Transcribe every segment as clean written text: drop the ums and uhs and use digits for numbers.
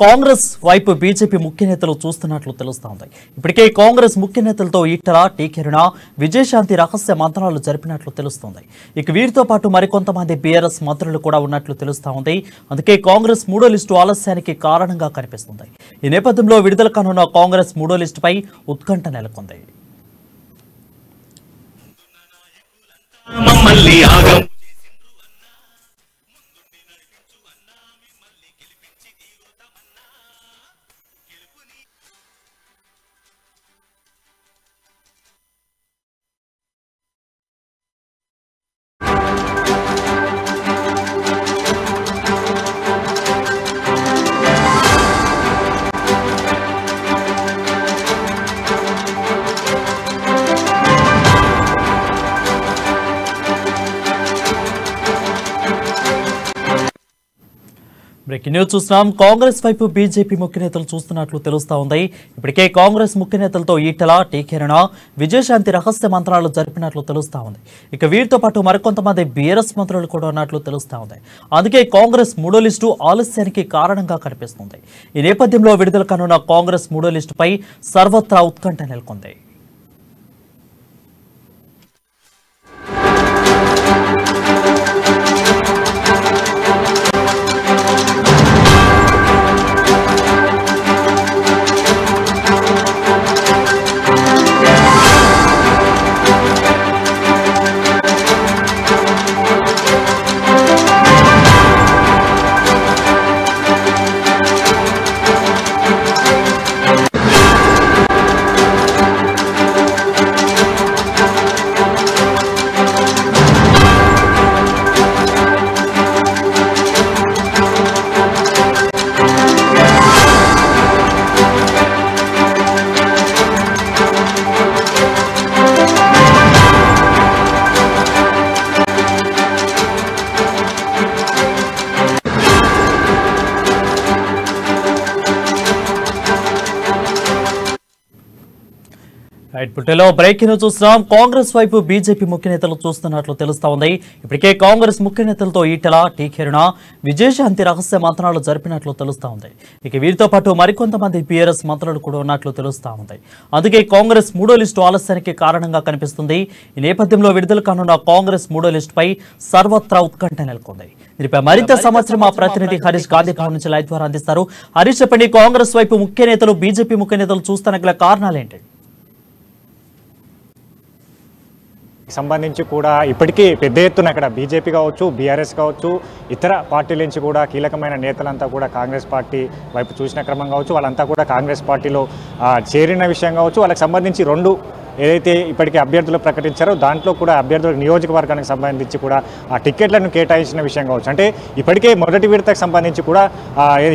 కాంగ్రెస్ వైపు బీజేపీ ముఖ్య నేతలు చూస్తున్నట్లు తెలుస్తోంది. ఇప్పటికే కాంగ్రెస్ ముఖ్య నేతలతో ఈటల, టీకెరుణ, విజయశాంతి రహస్య మంత్రాలు జరిపినట్లు తెలుస్తోంది. ఇక వీరితో పాటు మరికొంతమంది బీఆర్ఎస్ మంత్రులు కూడా ఉన్నట్లు తెలుస్తోంది. అందుకే కాంగ్రెస్ మూడో లిస్టు ఆలస్యానికి కారణంగా కనిపిస్తుంది. ఈ నేపథ్యంలో విడుదల కానున్న కాంగ్రెస్ మూడో లిస్టుపై ఉత్కంఠ నెలకొంది. బ్రేకింగ్ న్యూస్ చూస్తున్నాం. కాంగ్రెస్ వైపు బీజేపీ ముఖ్య నేతలు చూస్తున్నట్లు తెలుస్తా ఉంది. ఇప్పటికే కాంగ్రెస్ ముఖ్య నేతలతో ఈటల, టీకెరుణ, విజయశాంతి రహస్య మంత్రాలు జరిపినట్లు తెలుస్తా ఉంది. ఇక వీరితో పాటు మరికొంతమంది బీఆర్ఎస్ మంత్రులు కూడా ఉన్నట్లు తెలుస్తా ఉంది. అందుకే కాంగ్రెస్ మూడో లిస్టు ఆలస్యానికి కారణంగా కనిపిస్తుంది. ఈ నేపథ్యంలో విడుదల కానున్న కాంగ్రెస్ మూడో లిస్టుపై సర్వత్రా ఉత్కంఠ నెలకొంది. బ్రేకింగ్ న్యూస్ చూస్తున్నాం. కాంగ్రెస్ వైపు బీజేపీ ముఖ్య నేతలు చూస్తున్నట్లు తెలుస్తా ఉంది. ఇప్పటికే కాంగ్రెస్ ముఖ్య నేతలతో ఈటల, టీకెరుణ, విజయశాంతి రహస్య మంత్రాలు జరిపినట్లు తెలుస్తా ఉంది. ఇక వీరితో పాటు మరికొంతమంది బీఆర్ఎస్ మంత్రులు కూడా ఉన్నట్లు తెలుస్తా ఉంది. అందుకే కాంగ్రెస్ మూడో లిస్టు ఆలస్యానికి కారణంగా కనిపిస్తుంది. ఈ నేపథ్యంలో విడుదల కానున్న కాంగ్రెస్ మూడో లిస్టుపై సర్వత్రా ఉత్కంఠ నెలకొంది. దీనిపై మరింత సమాచారం మా ప్రతినిధి హరీష్ గాంధీ భవన్ నుంచి లైవ్ ద్వారా అందిస్తారు. హరీష్, చెప్పండి, కాంగ్రెస్ వైపు ముఖ్య నేతలు, బీజేపీ ముఖ్య నేతలు చూస్తున్న గల కారణాలేంటి? సంబంధించి కూడా ఇప్పటికీ పెద్ద ఎత్తున ఇక్కడ బీజేపీ కావచ్చు, బీఆర్ఎస్ కావచ్చు, ఇతర పార్టీల నుంచి కూడా కీలకమైన నేతలంతా కూడా కాంగ్రెస్ పార్టీ వైపు చూసిన క్రమం కావచ్చు, వాళ్ళంతా కూడా కాంగ్రెస్ పార్టీలో చేరిన విషయం కావచ్చు, వాళ్ళకి సంబంధించి రెండు ఏదైతే ఇప్పటికీ అభ్యర్థులు ప్రకటించారో దాంట్లో కూడా అభ్యర్థుల నియోజకవర్గానికి సంబంధించి కూడా ఆ టికెట్లను కేటాయించిన విషయం కావచ్చు. అంటే ఇప్పటికే మొదటి విడతకు సంబంధించి కూడా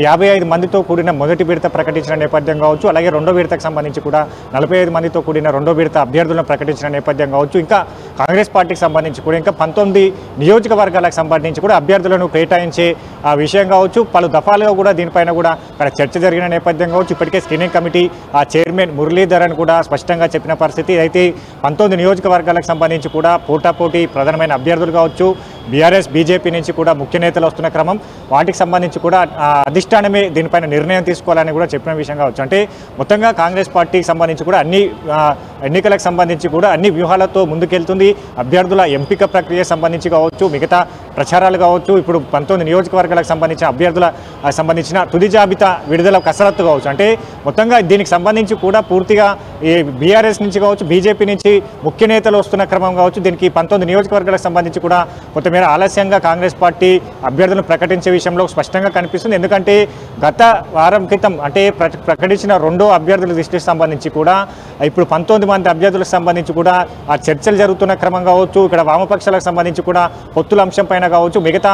55 మందితో కూడిన మొదటి విడత ప్రకటించిన నేపథ్యం కావచ్చు, అలాగే రెండో విడతకు సంబంధించి కూడా 45 మందితో కూడిన రెండో విడత అభ్యర్థులను ప్రకటించిన నేపథ్యం కావచ్చు. ఇంకా కాంగ్రెస్ పార్టీకి సంబంధించి కూడా ఇంకా 19 నియోజకవర్గాలకు సంబంధించి కూడా అభ్యర్థులను కేటాయించే ఆ విషయం కావచ్చు. పలు దఫాలుగా కూడా దీనిపైన కూడా అక్కడ చర్చ జరిగిన నేపథ్యం కావచ్చు. ఇప్పటికే స్క్రీనింగ్ కమిటీ చైర్మన్ మురళీధర్ అని కూడా స్పష్టంగా చెప్పిన పరిస్థితి. అయితే 19 నియోజకవర్గాలకు సంబంధించి కూడా పోటాపోటీ ప్రధానమైన అభ్యర్థులు కావచ్చు, బీఆర్ఎస్, బీజేపీ నుంచి కూడా ముఖ్య నేతలు వస్తున్న క్రమం, వాటికి సంబంధించి కూడా అధిష్టానమే దీనిపైన నిర్ణయం తీసుకోవాలని కూడా చెప్పిన విషయం కావచ్చు. అంటే మొత్తంగా కాంగ్రెస్ పార్టీకి సంబంధించి కూడా అన్ని ఎన్నికలకు సంబంధించి కూడా అన్ని వ్యూహాలతో ముందుకెళ్తుంది. అభ్యర్థుల ఎంపిక ప్రక్రియ సంబంధించి కావచ్చు, మిగతా ప్రచారాలు కావచ్చు, ఇప్పుడు 19 నియోజకవర్గాలకు సంబంధించిన అభ్యర్థుల సంబంధించిన తుది జాబితా విడుదల కసరత్తు కావచ్చు. అంటే మొత్తంగా దీనికి సంబంధించి కూడా పూర్తిగా ఈ బీఆర్ఎస్ నుంచి కావచ్చు, బీజేపీ నుంచి ముఖ్య నేతలు వస్తున్న క్రమం కావచ్చు. దీనికి 19 నియోజకవర్గాలకు సంబంధించి కూడా కొంతమేర ఆలస్యంగా కాంగ్రెస్ పార్టీ అభ్యర్థులను ప్రకటించే విషయంలో స్పష్టంగా కనిపిస్తుంది. ఎందుకంటే గత వారం క్రితం అంటే ప్రకటించిన రెండో అభ్యర్థుల లిస్టుకి సంబంధించి కూడా ఇప్పుడు 19 మంది అభ్యర్థులకు సంబంధించి కూడా ఆ చర్చలు జరుగుతున్న క్రమం కావచ్చు. ఇక్కడ వామపక్షాలకు సంబంధించి కూడా పొత్తుల అంశం పైన కావచ్చు, మిగతా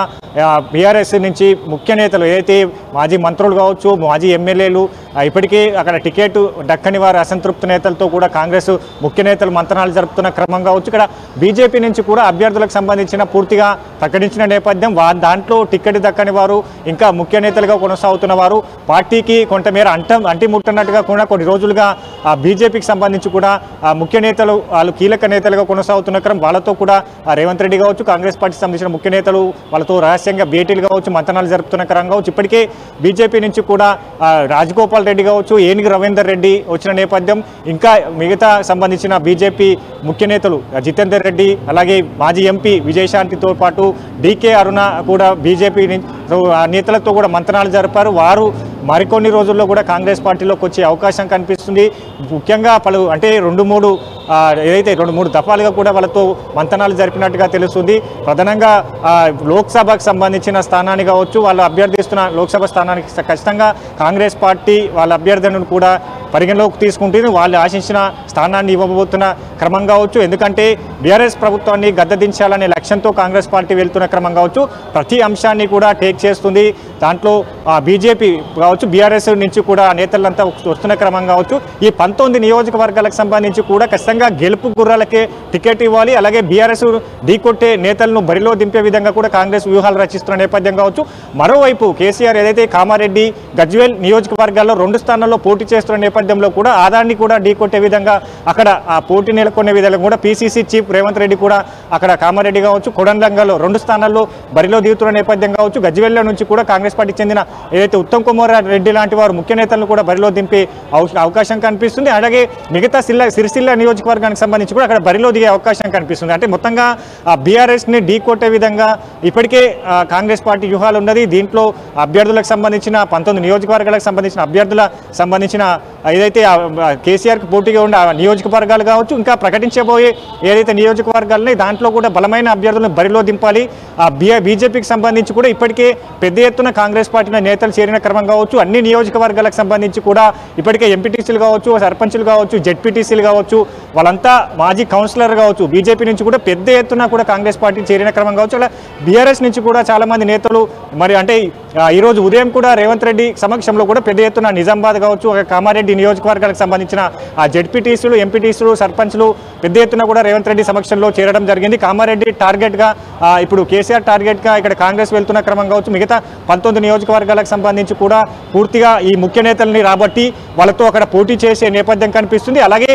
బీఆర్ఎస్ నుంచి ముఖ్య నేతలు ఏదైతే మాజీ మంత్రులు కావచ్చు, మాజీ ఎమ్మెల్యేలు ఇప్పటికే అక్కడ టికెట్ దక్కని వారి అసంతృప్త నేతలతో కూడా కాంగ్రెస్ ముఖ్య నేతలు మంత్రాలు జరుపుతున్న క్రమం కావచ్చు. ఇక్కడ బీజేపీ నుంచి కూడా అభ్యర్థులకు సంబంధించిన పూర్తిగా ప్రకటించిన నేపథ్యం, దాంట్లో టికెట్ దక్కని వారు ఇంకా ముఖ్య నేతలుగా కొనసాగుతున్న వారు పార్టీకి కొంతమేర అంటిముట్టనట్టుగా కూడా కొన్ని రోజులుగా బీజేపీకి సంబంధించి కూడా ముఖ్య నేతలు వాళ్ళు కీలక నేతలుగా కొనసాగుతున్న క్రమం, వాళ్ళతో కూడా రేవంత్ రెడ్డి కావచ్చు, కాంగ్రెస్ పార్టీకి సంబంధించిన ముఖ్య నేతలు వాళ్ళతో రహస్య రహస్యంగా భేటీలు కావచ్చు, మంతనాలు జరుపుతున్న క్రమం కావచ్చు. ఇప్పటికే బీజేపీ నుంచి కూడా రాజగోపాల్ రెడ్డి కావచ్చు, ఏనుగు రవీందర్ రెడ్డి వచ్చిన నేపథ్యం, ఇంకా మిగతా సంబంధించిన బీజేపీ ముఖ్య నేతలు జితేందర్ రెడ్డి, అలాగే మాజీ ఎంపీ విజయశాంతితో పాటు డీకే అరుణ కూడా బీజేపీ నేతలతో కూడా మంతనాలు జరిపారు. వారు మరికొన్ని రోజుల్లో కూడా కాంగ్రెస్ పార్టీలోకి వచ్చే అవకాశం కనిపిస్తుంది. ముఖ్యంగా అంటే 2-3 దఫాలుగా కూడా వాళ్ళతో మంతనాలు జరిపినట్టుగా తెలుస్తుంది. ప్రధానంగా లోక్సభకు సంబంధించిన స్థానాన్ని కావచ్చు, వాళ్ళు అభ్యర్థిస్తున్న లోక్సభ స్థానానికి ఖచ్చితంగా కాంగ్రెస్ పార్టీ వాళ్ళ అభ్యర్థులను కూడా పరిగణలోకి తీసుకుంటుంది. వాళ్ళు ఆశించిన స్థానాన్ని ఇవ్వబోతున్న క్రమం కావచ్చు. ఎందుకంటే బీఆర్ఎస్ ప్రభుత్వాన్ని గద్దెదించాలనే లక్ష్యంతో కాంగ్రెస్ పార్టీ వెళ్తున్న క్రమం కావచ్చు. ప్రతి అంశాన్ని కూడా టేక్ చేస్తుంది. దాంట్లో బీజేపీ కావచ్చు, బీఆర్ఎస్ నుంచి కూడా నేతలంతా వస్తున్న క్రమం కావచ్చు. ఈ 19 నియోజకవర్గాలకు సంబంధించి కూడా ఖచ్చితంగా గెలుపు గుర్రాలకే టికెట్ ఇవ్వాలి. అలాగే బీఆర్ఎస్ ఢీకొట్టే నేతలను బరిలో దింపే విధంగా కూడా కాంగ్రెస్ వ్యూహాలు రచిస్తున్న నేపథ్యం కావచ్చు. మరోవైపు కేసీఆర్ ఏదైతే కామారెడ్డి, గజ్వేల్ నియోజకవర్గాల్లో 2 స్థానాల్లో పోటీ చేస్తున్న నేపథ్యంలో కూడా ఆదాన్ని కూడా ఢీకొట్టే విధంగా అక్కడ ఆ పోటీ నెలకొనే విధంగా కూడా పీసీసీ చీఫ్ రేవంత్ రెడ్డి కూడా అక్కడ కామారెడ్డి కావచ్చు, కొడంగల్లో 2 స్థానాల్లో బరిలో దిగుతున్న నేపథ్యం కావచ్చు. గజ్వేల్లో నుంచి కూడా కాంగ్రెస్ పార్టీకి చెందిన ఏదైతే ఉత్తమ్ కుమార్ రెడ్డి లాంటి వారు ముఖ్య నేతలను కూడా బరిలో దింపే అవకాశం కనిపిస్తుంది. అలాగే మిగతా సిరిసిల్ల నియోజకవర్గానికి సంబంధించి కూడా అక్కడ బరిలో దిగే అవకాశం కనిపిస్తుంది. అంటే మొత్తంగా బీఆర్ఎస్ని ఢీకొట్టే విధంగా ఇప్పటికే కాంగ్రెస్ పార్టీ వ్యూహాలు ఉన్నది. దీంట్లో అభ్యర్థులకు సంబంధించిన 19 నియోజకవర్గాలకు సంబంధించిన అభ్యర్థుల సంబంధింంచిన ఏదైతే కేసీఆర్కి పోటీగా ఉన్న నియోజకవర్గాలు కావచ్చు, ఇంకా ప్రకటించబోయే ఏదైతే నియోజకవర్గాలని దాంట్లో కూడా బలమైన అభ్యర్థులను బరిలో దింపాలి. బీజేపీకి సంబంధించి కూడా ఇప్పటికే పెద్ద ఎత్తున కాంగ్రెస్ పార్టీ నేతలు చేరిన క్రమం కావచ్చు. అన్ని నియోజకవర్గాలకు సంబంధించి కూడా ఇప్పటికే ఎంపీటీసీలు కావచ్చు, సర్పంచులు కావచ్చు, జెడ్పీటీసీలు కావచ్చు, వాళ్ళంతా మాజీ కౌన్సిలర్ కావచ్చు, బీజేపీ నుంచి కూడా పెద్ద ఎత్తున కూడా కాంగ్రెస్ పార్టీ చేరిన క్రమం కావచ్చు. అలా బీఆర్ఎస్ నుంచి కూడా చాలామంది నేతలు మరి అంటే ఈరోజు ఉదయం కూడా రేవంత్ రెడ్డి సమక్షంలో కూడా పెద్ద ఎత్తున నిజామాబాద్ కావచ్చు, కామారెడ్డి నియోజకవర్గాలకు సంబంధించిన జెడ్పీటీసీలు, ఎంపీటీసీలు, సర్పంచ్లు పెద్ద ఎత్తున కూడా రేవంత్ రెడ్డి సమక్షంలో చేరడం జరిగింది. కామారెడ్డి టార్గెట్గా ఇప్పుడు కేసీఆర్ టార్గెట్గా ఇక్కడ కాంగ్రెస్ వెళ్తున్న క్రమం కావచ్చు. మిగతా 19 నియోజకవర్గాలకు సంబంధించి కూడా పూర్తిగా ఈ ముఖ్య నేతల్ని రాబట్టి వాళ్ళతో అక్కడ పోటీ చేసే నేపథ్యం కనిపిస్తుంది. అలాగే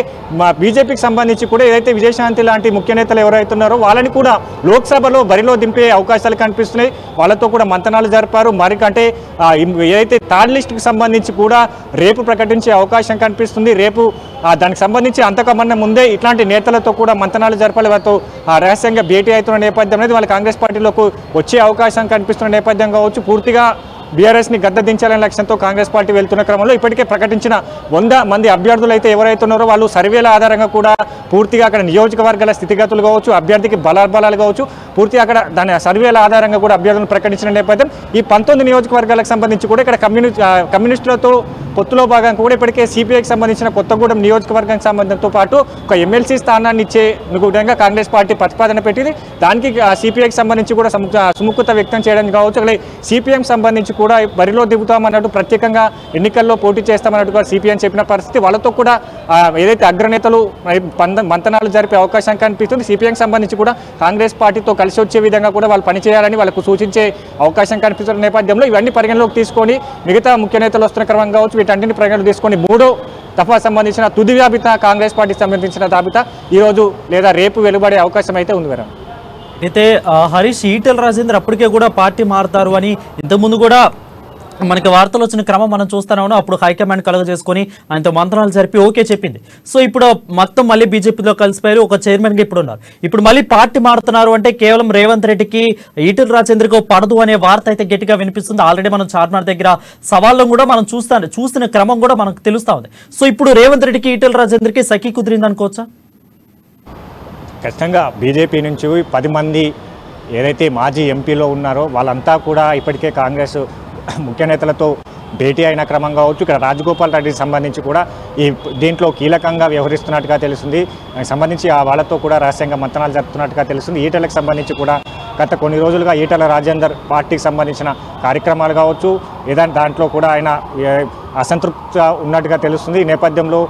బీజేపీకి సంబంధించి కూడా ఏదైతే విజయశాంతి లాంటి ముఖ్య నేతలు ఎవరైతున్నారో వాళ్ళని కూడా లోక్సభలో బరిలో దింపే అవకాశాలు కనిపిస్తున్నాయి. వాళ్ళతో కూడా మంతనాలు జరిపారు. మరికంటే ఏదైతే థర్డ్ లిస్టుకి సంబంధించి కూడా రేపు ప్రకటించే అవకాశం కనిపిస్తుంది. రేపు దానికి సంబంధించి అంతకన్నా ముందే ఇట్లాంటి నేతలతో కూడా మంతనాలు జరపాలి, వాళ్ళతో రహస్యంగా భేటీ అవుతున్న నేపథ్యం అనేది వాళ్ళ కాంగ్రెస్ పార్టీలోకి వచ్చే అవకాశం కనిపిస్తున్న నేపథ్యం కావచ్చు. పూర్తిగా బీఆర్ఎస్ని గద్దెదించాలనే లక్ష్యంతో కాంగ్రెస్ పార్టీ వెళ్తున్న క్రమంలో ఇప్పటికే ప్రకటించిన 100 మంది అభ్యర్థులు అయితే ఎవరైతే ఉన్నారో వాళ్ళు సర్వేల ఆధారంగా కూడా పూర్తిగా అక్కడ నియోజకవర్గాల స్థితిగతులు కావచ్చు, అభ్యర్థికి బలాబలాలు కావచ్చు, పూర్తిగా అక్కడ దాని సర్వేల ఆధారంగా కూడా అభ్యర్థులను ప్రకటించిన నేపథ్యం. ఈ 19 నియోజకవర్గాలకు సంబంధించి కూడా ఇక్కడ కమ్యూనిస్టులతో పొత్తులో భాగంగా కూడా ఇప్పటికే సిపిఐకి సంబంధించిన కొత్తగూడెం నియోజకవర్గానికి సంబంధంతో పాటు ఒక ఎమ్మెల్సీ స్థానాన్ని ఇచ్చే విధంగా కాంగ్రెస్ పార్టీ ప్రతిపాదన పెట్టింది. దానికి సిపిఐకి సంబంధించి కూడా సుముఖత వ్యక్తం చేయడానికి కావచ్చు. అలాగే సిపిఎం సంబంధించి కూడా బరిలో దిగుతామన్నట్టు ప్రత్యేకంగా ఎన్నికల్లో పోటీ చేస్తామన్నట్టు కూడా సిపిఎం చెప్పిన పరిస్థితి. వాళ్ళతో కూడా ఏదైతే అగ్రనేతలు మంతనాలు జరిపే అవకాశం కనిపిస్తుంది. సిపిఎంకి సంబంధించి కూడా కాంగ్రెస్ పార్టీతో కలిసి వచ్చే విధంగా కూడా వాళ్ళు పనిచేయాలని వాళ్ళకు సూచించే అవకాశం కనిపిస్తున్న నేపథ్యంలో ఇవన్నీ పరిగణలోకి తీసుకొని మిగతా ముఖ్య నేతలు వస్తున్న క్రమం కావచ్చు, వీటన్నింటిని పరిగణలోకి తీసుకొని 3వ దఫా సంబంధించిన తుది జాబితా కాంగ్రెస్ పార్టీకి సంబంధించిన జాబితా ఈరోజు లేదా రేపు వెలువడే అవకాశం అయితే ఉంది. వేరే అయితే హరీష్, ఈటెల రాజేందర్ అప్పటికే కూడా పార్టీ మారుతారు అని ఇంతకుముందు కూడా మనకి వార్తలు వచ్చిన క్రమం మనం చూస్తూనే ఉన్నాం. అప్పుడు హైకమాండ్ కలుగజేసుకొని ఆయనతో మంత్రాలు జరిపి ఓకే చెప్పింది. సో ఇప్పుడు మొత్తం మళ్ళీ బీజేపీలో కలిసిపోయారు, ఒక చైర్మన్గా ఇప్పుడు ఉన్నారు. ఇప్పుడు మళ్ళీ పార్టీ మారుతున్నారు అంటే కేవలం రేవంత్ రెడ్డికి ఈటెల రాజేందర్కు పడదు అనే వార్త అయితే గట్టిగా వినిపిస్తుంది. ఆల్రెడీ మనం చార్మినార్ దగ్గర సవాళ్ళను కూడా మనం చూస్తున్న క్రమం కూడా మనకు తెలుస్తూ ఉంది. సో ఇప్పుడు రేవంత్ రెడ్డికి ఈటెల రాజేందర్కి సఖీ కుదిరింది అనుకోవచ్చా? ఖచ్చితంగా బీజేపీ నుంచి 10 మంది ఏదైతే మాజీ ఎంపీలో ఉన్నారో వాళ్ళంతా కూడా ఇప్పటికే కాంగ్రెస్ ముఖ్య నేతలతో భేటీ అయిన క్రమం కావచ్చు. ఇక్కడ రాజగోపాల్ రెడ్డికి సంబంధించి కూడా దీంట్లో కీలకంగా వ్యవహరిస్తున్నట్టుగా తెలుస్తుంది. దానికి సంబంధించి వాళ్ళతో కూడా రహస్యంగా మంతనాలు జరుపుతున్నట్టుగా తెలుస్తుంది. ఈటెలకు సంబంధించి కూడా గత కొన్ని రోజులుగా ఈటెల రాజేందర్ పార్టీకి సంబంధించిన కార్యక్రమాలు కావచ్చు, ఏదైనా దాంట్లో కూడా ఆయన అసంతృప్తిగా ఉన్నట్టుగా తెలుస్తుంది. ఈ నేపథ్యంలో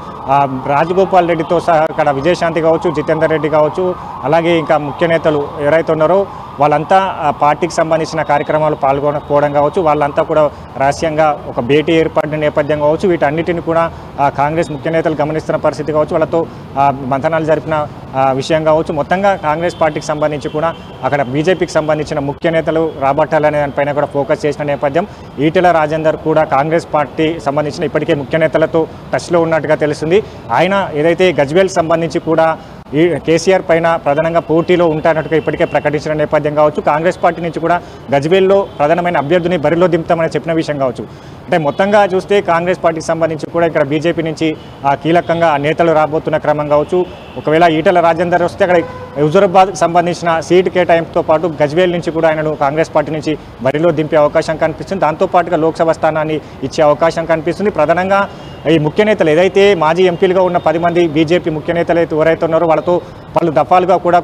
రాజగోపాల్ రెడ్డితో సహా అక్కడ విజయశాంతి కావచ్చు, జితేందర్ రెడ్డి కావచ్చు, అలాగే ఇంకా ముఖ్య నేతలు ఎవరైతే ఉన్నారో వాళ్ళంతా పార్టీకి సంబంధించిన కార్యక్రమాలు పాల్గొనకపోవడం కావచ్చు, వాళ్ళంతా కూడా రహస్యంగా ఒక భేటీ ఏర్పడిన నేపథ్యం కావచ్చు, వీటన్నిటిని కూడా కాంగ్రెస్ ముఖ్య నేతలు గమనిస్తున్న పరిస్థితి కావచ్చు, వాళ్ళతో మంతనాలు జరిపిన విషయం కావచ్చు. మొత్తంగా కాంగ్రెస్ పార్టీకి సంబంధించి కూడా అక్కడ బీజేపీకి సంబంధించిన ముఖ్య నేతలు రాబట్టాలనే దానిపైన కూడా ఫోకస్ చేసిన నేపథ్యం. ఈటెల రాజేందర్ కూడా కాంగ్రెస్ పార్టీ సంబంధించిన ఇప్పటికే ముఖ్య నేతలతో టచ్లో ఉన్నట్టుగా తెలుస్తుంది. ఆయన ఏదైతే గజ్వేల్కి సంబంధించి కూడా ఈ కేసీఆర్ పైన ప్రధానంగా పోటీలో ఉంటానట్టుగా ఇప్పటికే ప్రకటించిన నేపథ్యం కావచ్చు, కాంగ్రెస్ పార్టీ నుంచి కూడా గజ్వేల్లో ప్రధానమైన అభ్యర్థిని బరిలో దింపుతామని చెప్పిన విషయం కావచ్చు. అంటే మొత్తంగా చూస్తే కాంగ్రెస్ పార్టీకి సంబంధించి కూడా ఇక్కడ బీజేపీ నుంచి కీలకంగా నేతలు రాబోతున్న క్రమం కావచ్చు. ఒకవేళ ఈటెల రాజేందర్ వస్తే అక్కడ హుజూరాబాద్కి సంబంధించిన సీటు కేటాయింపుతో పాటు గజ్వేల్ నుంచి కూడా ఆయనను కాంగ్రెస్ పార్టీ నుంచి బరిలో దింపే అవకాశం కనిపిస్తుంది. దాంతోపాటుగా లోక్సభ స్థానాన్ని ఇచ్చే అవకాశం కనిపిస్తుంది. ప్రధానంగా ఈ ముఖ్య నేతలు ఏదైతే మాజీ ఎంపీలుగా ఉన్న 10 మంది బీజేపీ ముఖ్య నేతలు ఎవరైతే ఉన్నారో వాళ్ళతో పలు దఫాలుగా కూడా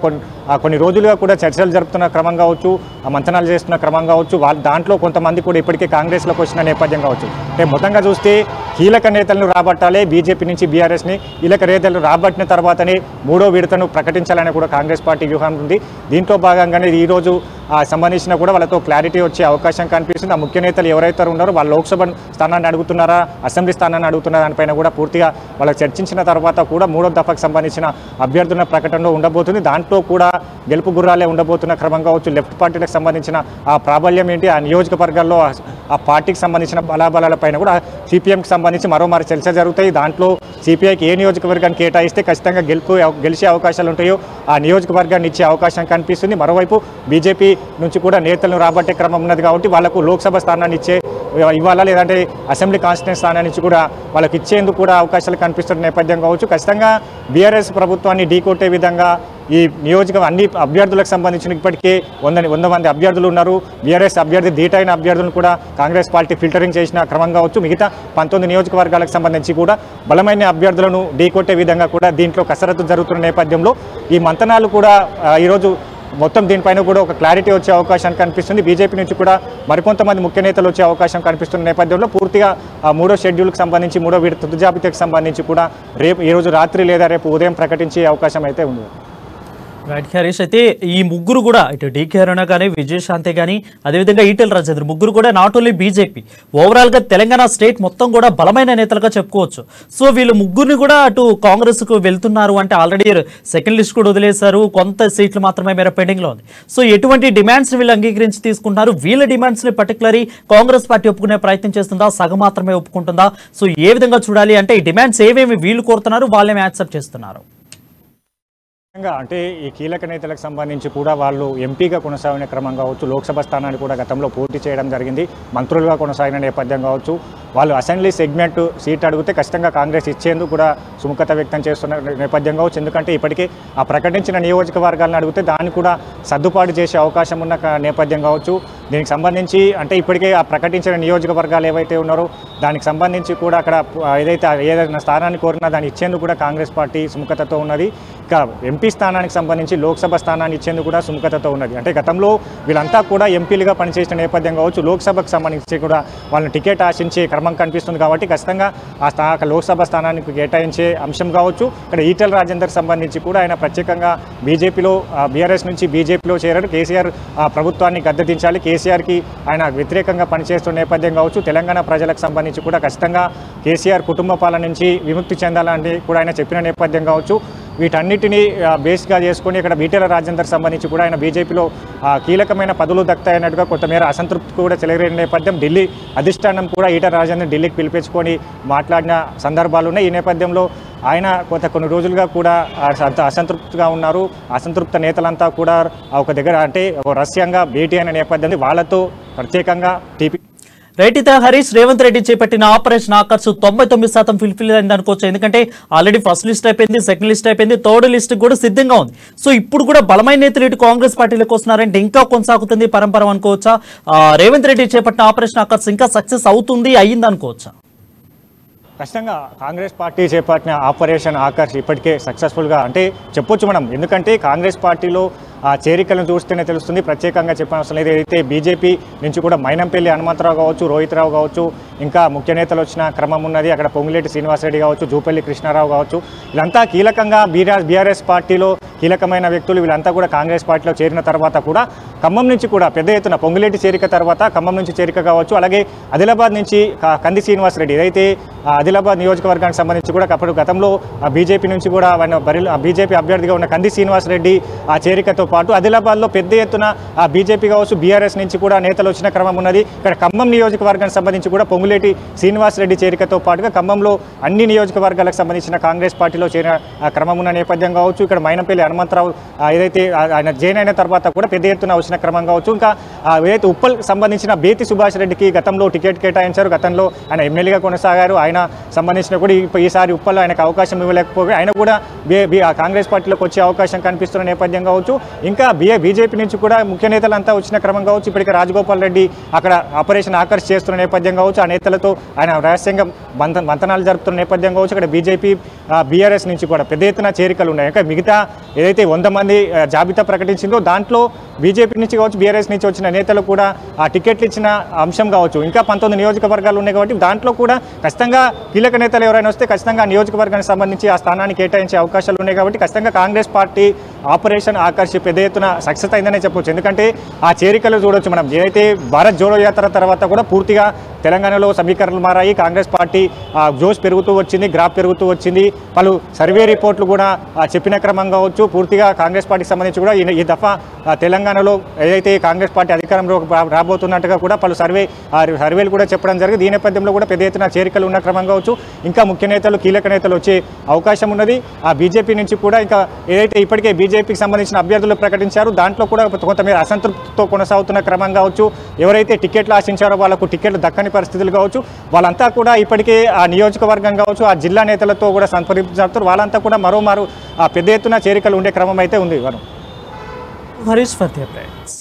కొన్ని రోజులుగా కూడా చర్చలు జరుపుతున్న క్రమం కావచ్చు, మంతనాలు చేస్తున్న క్రమం కావచ్చు. దాంట్లో కొంతమంది కూడా ఇప్పటికే కాంగ్రెస్లోకి వచ్చిన నేపథ్యం కావచ్చు. అంటే మొత్తంగా చూస్తే కీలక నేతలను రాబట్టాలి, బీజేపీ నుంచి బీఆర్ఎస్ని కీలక నేతలు రాబట్టిన తర్వాతనే 3వ విడతను ప్రకటించాలని కూడా కాంగ్రెస్ పార్టీ వ్యూహం ఉంది. దీంట్లో భాగంగానే ఈరోజు సంబంధించిన కూడా వాళ్ళతో క్లారిటీ వచ్చే అవకాశం కనిపిస్తుంది. ఆ ముఖ్య నేతలు ఎవరైతే ఉన్నారో వాళ్ళు లోక్సభ స్థానాన్ని అడుగుతున్నారా, అసెంబ్లీ స్థానాన్ని అడుగుతున్నారా దానిపైన కూడా పూర్తిగా వాళ్ళకి చర్చించిన తర్వాత కూడా 3వ దఫాకు సంబంధించిన అభ్యర్థుల ప్రకటనలో ఉండబోతుంది. దాంట్లో కూడా గెలుపు గుర్రాలే ఉండబోతున్న క్రమం కావచ్చు. లెఫ్ట్ పార్టీలకు సంబంధించిన ఆ ప్రాబల్యం ఏంటి, ఆ నియోజకవర్గాల్లో ఆ పార్టీకి సంబంధించిన బలాబలాల పైన కూడా సిపిఎంకి సంబంధించి మరోమారు చర్చ జరుగుతాయి. దాంట్లో సిపిఐకి ఏ నియోజకవర్గాన్ని కేటాయిస్తే ఖచ్చితంగా గెలిచే అవకాశాలు ఉంటాయో ఆ నియోజకవర్గాన్ని ఇచ్చే అవకాశం కనిపిస్తుంది. మరోవైపు బీజేపీ నుంచి కూడా నేతలను రాబట్టే క్రమం ఉన్నది కాబట్టి వాళ్లకు లోక్సభ స్థానాన్ని ఇవ్వాలా లేదంటే అసెంబ్లీ కాన్స్టిట్యూన్స్ స్థానం నుంచి కూడా వాళ్ళకి ఇచ్చేందుకు కూడా అవకాశాలు కనిపిస్తున్న నేపథ్యం కావచ్చు. ఖచ్చితంగా బీఆర్ఎస్ ప్రభుత్వాన్ని ఢీకొట్టే విధంగా ఈ నియోజకవర్గం అన్ని అభ్యర్థులకు సంబంధించిన ఇప్పటికే 100 మంది అభ్యర్థులు ఉన్నారు. బీఆర్ఎస్ అభ్యర్థి ధీటైన అభ్యర్థులను కూడా కాంగ్రెస్ పార్టీ ఫిల్టరింగ్ చేసిన క్రమం కావచ్చు. మిగతా 19 నియోజకవర్గాలకు సంబంధించి కూడా బలమైన అభ్యర్థులను ఢీకొట్టే విధంగా కూడా దీంట్లో కసరత్తు జరుగుతున్న నేపథ్యంలో ఈ మంతనాలు కూడా ఈరోజు మొత్తం దీనిపైన కూడా ఒక క్లారిటీ వచ్చే అవకాశం కనిపిస్తుంది. బీజేపీ నుంచి కూడా మరికొంతమంది ముఖ్య నేతలు వచ్చే అవకాశం కనిపిస్తున్న నేపథ్యంలో పూర్తిగా 3వ షెడ్యూల్కి సంబంధించి 3వ విడత తుది జాబితాకు సంబంధించి కూడా ఈరోజు రాత్రి లేదా రేపు ఉదయం ప్రకటించే అవకాశం అయితే ఉంది. రైట్ హరీష్, అయితే ఈ ముగ్గురు కూడా ఇటు డీకే అరుణ కానీ, విజయశాంతి కానీ, అదేవిధంగా ఈటెల రాజేందర్ ముగ్గురు కూడా నాట్ ఓన్లీ బీజేపీ, ఓవరాల్గా తెలంగాణ స్టేట్ మొత్తం కూడా బలమైన నేతలుగా చెప్పుకోవచ్చు. సో వీళ్ళు ముగ్గురిని కూడా అటు కాంగ్రెస్కు వెళ్తున్నారు అంటే ఆల్రెడీ సెకండ్ లిస్ట్ కూడా వదిలేశారు, కొంత సీట్లు మాత్రమే మేర పెండింగ్లో ఉంది. సో ఎటువంటి డిమాండ్స్ వీళ్ళు అంగీకరించి తీసుకుంటున్నారు, వీళ్ళ డిమాండ్స్ని పర్టికులర్లీ కాంగ్రెస్ పార్టీ ఒప్పుకునే ప్రయత్నం చేస్తుందా, సగం మాత్రమే ఒప్పుకుంటుందా? సో ఏ విధంగా చూడాలి అంటే ఈ డిమాండ్స్ ఏమేమి వీళ్ళు కోరుతున్నారు, వాళ్ళేమి యాక్సెప్ట్ చేస్తున్నారు? అంటే ఈ కీలక నేతలకు సంబంధించి కూడా వాళ్ళు ఎంపీగా కొనసాగిన క్రమం కావచ్చు, లోక్సభ స్థానాన్ని కూడా గతంలో పోటీ చేయడం జరిగింది, మంత్రులుగా కొనసాగిన నేపథ్యం కావచ్చు. వాళ్ళు అసెంబ్లీ సెగ్మెంట్ సీట్ అడిగితే ఖచ్చితంగా కాంగ్రెస్ ఇచ్చేందుకు కూడా సుముఖత వ్యక్తం చేస్తున్న నేపథ్యం కావచ్చు. ఎందుకంటే ఇప్పటికే ఆ ప్రకటించిన నియోజకవర్గాలను అడిగితే దాన్ని కూడా సర్దుబాటు చేసే అవకాశం ఉన్న నేపథ్యం కావచ్చు. దీనికి సంబంధించి అంటే ఇప్పటికే ఆ ప్రకటించిన నియోజకవర్గాలు ఏవైతే ఉన్నారో దానికి సంబంధించి కూడా అక్కడ ఏదైనా స్థానాన్ని కోరినా దాన్ని ఇచ్చేందుకు కూడా కాంగ్రెస్ పార్టీ సుముఖతతో ఉన్నది. ఇక ఎంపీ స్థానానికి సంబంధించి లోక్సభ స్థానాన్ని ఇచ్చేందుకు కూడా సుముఖతతో ఉన్నది. అంటే గతంలో వీళ్ళంతా కూడా ఎంపీలుగా పనిచేసిన నేపథ్యం కావచ్చు, లోక్సభకు సంబంధించి కూడా వాళ్ళని టికెట్ ఆశించే క్రమం కనిపిస్తుంది కాబట్టి ఖచ్చితంగా ఆ లోక్సభ స్థానానికి కేటాయించే అంశం కావచ్చు. ఇక్కడ ఈటెల రాజేందర్కి సంబంధించి కూడా ఆయన ప్రత్యేకంగా బీజేపీలో బీఆర్ఎస్ నుంచి బీజేపీలో చేరారు. కేసీఆర్ ప్రభుత్వాన్ని గద్దెదించాలి, కేసీఆర్కి ఆయన వ్యతిరేకంగా పనిచేస్తున్న నేపథ్యం కావచ్చు. తెలంగాణ ప్రజలకు సంబంధించి కూడా ఖచ్చితంగా కేసీఆర్ కుటుంబ పాలన నుంచి విముక్తి చెందాలని కూడా ఆయన చెప్పిన నేపథ్యం కావచ్చు. వీటన్నిటినీ బేస్గా చేసుకొని ఇక్కడ ఈటెల రాజేందర్ సంబంధించి కూడా ఆయన బీజేపీలో కీలకమైన పదవులు దక్కుతాయన్నట్టుగా కొంతమేర అసంతృప్తి కూడా చెలరేగిన నేపథ్యం. ఢిల్లీ అధిష్టానం కూడా ఈటెల రాజేందర్ ఢిల్లీకి పిలిపించుకొని మాట్లాడిన సందర్భాలు ఉన్నాయి. ఈ నేపథ్యంలో ఆయన కొన్ని రోజులుగా కూడా అసంతృప్తిగా ఉన్నారు. అసంతృప్త నేతలంతా కూడా ఒక దగ్గర అంటే రహస్యంగా భేటీ అయిన నేపథ్యం వాళ్ళతో ప్రత్యేకంగా టీపీ రైట్. ఇత హరీష్, రేవంత్ రెడ్డి చేపట్టిన ఆపరేషన్ ఆకర్ష్ 99% ఫుల్ఫిల్ అయింది అనుకోవచ్చు. ఎందుకంటే ఆల్రెడీ ఫస్ట్ లిస్ట్ అయిపోయింది, సెకండ్ లిస్ట్ అయిపోయింది, థర్డ్ లిస్ట్ కూడా సిద్ధంగా ఉంది. సో ఇప్పుడు కూడా బలమైన నేతలు ఇటు కాంగ్రెస్ పార్టీలోకి వస్తున్నారంటే ఇంకా కొనసాగుతుంది పరంపర అనుకోవచ్చా? రేవంత్ రెడ్డి చేపట్టిన ఆపరేషన్ ఆకర్ష్ ఇంకా సక్సెస్ అవుతుంది, అయ్యింది అనుకోవచ్చా? ఖచ్చితంగా కాంగ్రెస్ పార్టీ చేపట్టిన ఆపరేషన్ ఆకర్ష్ ఇప్పటికే సక్సెస్ఫుల్గా అంటే చెప్పొచ్చు మనం. ఎందుకంటే కాంగ్రెస్ పార్టీలో ఆ చేరికలను చూస్తేనే తెలుస్తుంది. ప్రత్యేకంగా చెప్పనవసరం లేదు. ఏదైతే బీజేపీ నుంచి కూడా మైనంపల్లి హనుమంతరావు కావచ్చు, రోహిత్ రావు కావచ్చు, ఇంకా ముఖ్య నేతలు వచ్చిన క్రమం ఉన్నది. అక్కడ పొంగులేటి శ్రీనివాసరెడ్డి కావచ్చు, జూపల్లి కృష్ణారావు కావచ్చు, వీళ్ళంతా కీలకంగా బీఆర్ఎస్ పార్టీలో కీలకమైన వ్యక్తులు. వీళ్ళంతా కూడా కాంగ్రెస్ పార్టీలో చేరిన తర్వాత కూడా ఖమ్మం నుంచి కూడా పెద్ద ఎత్తున పొంగులేటి చేరిక తర్వాత ఖమ్మం నుంచి చేరిక కావచ్చు, అలాగే ఆదిలాబాద్ నుంచి కంది శ్రీనివాసరెడ్డి ఏదైతే ఆదిలాబాద్ నియోజకవర్గానికి సంబంధించి కూడా అప్పుడు గతంలో బీజేపీ నుంచి కూడా బీజేపీ అభ్యర్థిగా ఉన్న కంది శ్రీనివాసరెడ్డి ఆ చేరికతో పాటు ఆదిలాబాద్లో పెద్ద ఎత్తున బీజేపీ కావచ్చు, బీఆర్ఎస్ నుంచి కూడా నేతలు వచ్చిన క్రమం ఉన్నది. ఇక్కడ ఖమ్మం నియోజకవర్గానికి సంబంధించి కూడా పొంగులేటి శ్రీనివాసరెడ్డి చేరికతో పాటుగా ఖమ్మంలో అన్ని నియోజకవర్గాలకు సంబంధించిన కాంగ్రెస్ పార్టీలో చేరిన క్రమం ఉన్న నేపథ్యం కావచ్చు. ఇక్కడ మైనంపల్లి హనుమంతరావు ఏదైతే ఆయన జైన్ అయిన తర్వాత కూడా పెద్ద ఎత్తున వచ్చిన క్రమం కావచ్చు. ఇంకా ఏదైతే ఉప్పల్ సంబంధించిన బేతి సుభాష్ రెడ్డికి గతంలో టికెట్ కేటాయించారు. గతంలో ఆయన ఎమ్మెల్యేగా కొనసాగారు. ఆయన సంబంధించిన కూడా ఈసారి ఉప్పల్లో ఆయనకు అవకాశం ఇవ్వలేకపోయి ఆయన కూడా కాంగ్రెస్ పార్టీలోకి వచ్చే అవకాశం కనిపిస్తున్న నేపథ్యం కావచ్చు. ఇంకా బీజేపీ నుంచి కూడా ముఖ్య నేతలంతా వచ్చిన క్రమం కావచ్చు. ఇప్పటికే రాజగోపాల్ రెడ్డి అక్కడ ఆపరేషన్ ఆకర్ష్ చేస్తున్న నేపథ్యం కావచ్చు. ఆ నేతలతో ఆయన రహస్యంగా మంతనాలు జరుపుతున్న నేపథ్యం కావచ్చు. ఇక్కడ బీజేపీ బీఆర్ఎస్ నుంచి కూడా పెద్ద ఎత్తున చేరికలు ఉన్నాయి. ఇంకా మిగతా ఏదైతే 100 మంది జాబితా ప్రకటించిందో దాంట్లో బీజేపీ నుంచి కావచ్చు, బీఆర్ఎస్ నుంచి వచ్చిన నేతలు కూడా ఆ టికెట్లు ఇచ్చిన అంశం కావచ్చు. ఇంకా 19 నియోజకవర్గాలు ఉన్నాయి కాబట్టి దాంట్లో కూడా ఖచ్చితంగా కీలక నేతలు ఎవరైనా వస్తే ఖచ్చితంగా ఆ నియోజకవర్గానికి సంబంధించి ఆ స్థానాన్ని కేటాయించే అవకాశాలు ఉన్నాయి. కాబట్టి ఖచ్చితంగా కాంగ్రెస్ పార్టీ ఆపరేషన్ ఆకర్ష్ పెద్ద ఎత్తున సక్సెస్ అయిందనే చెప్పవచ్చు. ఎందుకంటే ఆ చేరికలు చూడొచ్చు మనం. ఏదైతే భారత్ జోడో యాత్ర తర్వాత కూడా పూర్తిగా తెలంగాణలో సమీకరణలు మారాయి. కాంగ్రెస్ పార్టీ జోష్ పెరుగుతూ వచ్చింది, గ్రాఫ్ పెరుగుతూ వచ్చింది. పలు సర్వే రిపోర్ట్లు కూడా చెప్పిన క్రమం కావచ్చు. పూర్తిగా కాంగ్రెస్ పార్టీకి సంబంధించి కూడా ఈ దఫా తెలంగాణలో ఏదైతే కాంగ్రెస్ పార్టీ అధికారంలో రాబోతున్నట్టుగా కూడా పలు సర్వేలు కూడా చెప్పడం జరిగింది. ఈ నేపథ్యంలో కూడా పెద్ద ఎత్తున చేరికలు ఉన్న క్రమం కావచ్చు. ఇంకా ముఖ్య నేతలు, కీలక నేతలు వచ్చే అవకాశం ఉన్నది. ఆ బీజేపీ నుంచి కూడా ఇంకా ఏదైతే ఇప్పటికే బీజేపీకి సంబంధించిన అభ్యర్థులు ప్రకటించారు దాంట్లో కూడా కొంతమేర అసంతృప్తితో కొనసాగుతున్న క్రమం కావచ్చు. ఎవరైతే టికెట్లు ఆశించారో వాళ్ళకు టికెట్లు దక్కని పరిస్థితులు కావచ్చు. వాళ్ళంతా కూడా ఇప్పటికే ఆ నియోజకవర్గం కావచ్చు, ఆ జిల్లా నేతలతో కూడా సంప్రదించారు. వాళ్ళంతా కూడా మరోమారు పెద్ద ఎత్తున చేరికలు ఉండే క్రమం అయితే ఉంది. Harish for the updates.